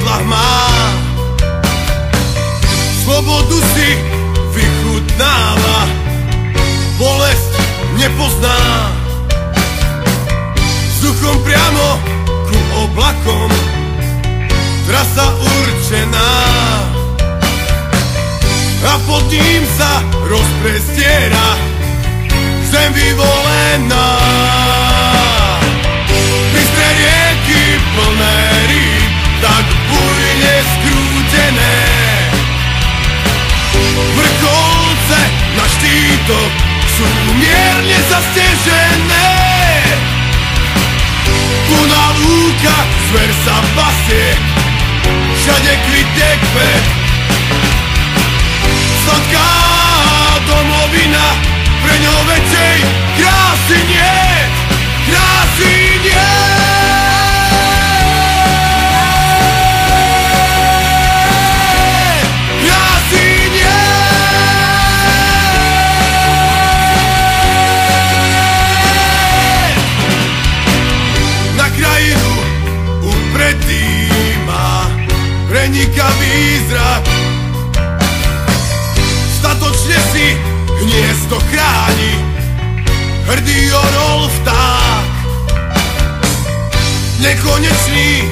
podlah má. Slobodu si vychutnáva, bolesť nepozná. Vzduchom priamo ku oblakom, trasa určená. A pod ním sa rozprestiera zem vyvolená. Bystré rieky plné rýb, tak bujne skrútené. Vrcholce na štítoch sú mierne zastežené. Plná lúka, zver sa pasie, všade kvitne kvet. Sladká domovina, pre ňou väčšej krásy niet, krásy niet. Krásy niet. Na krajinu upretý má prenikavý zrak. Statočne si hniezdo chráni hrdý orol vták. Nekonečný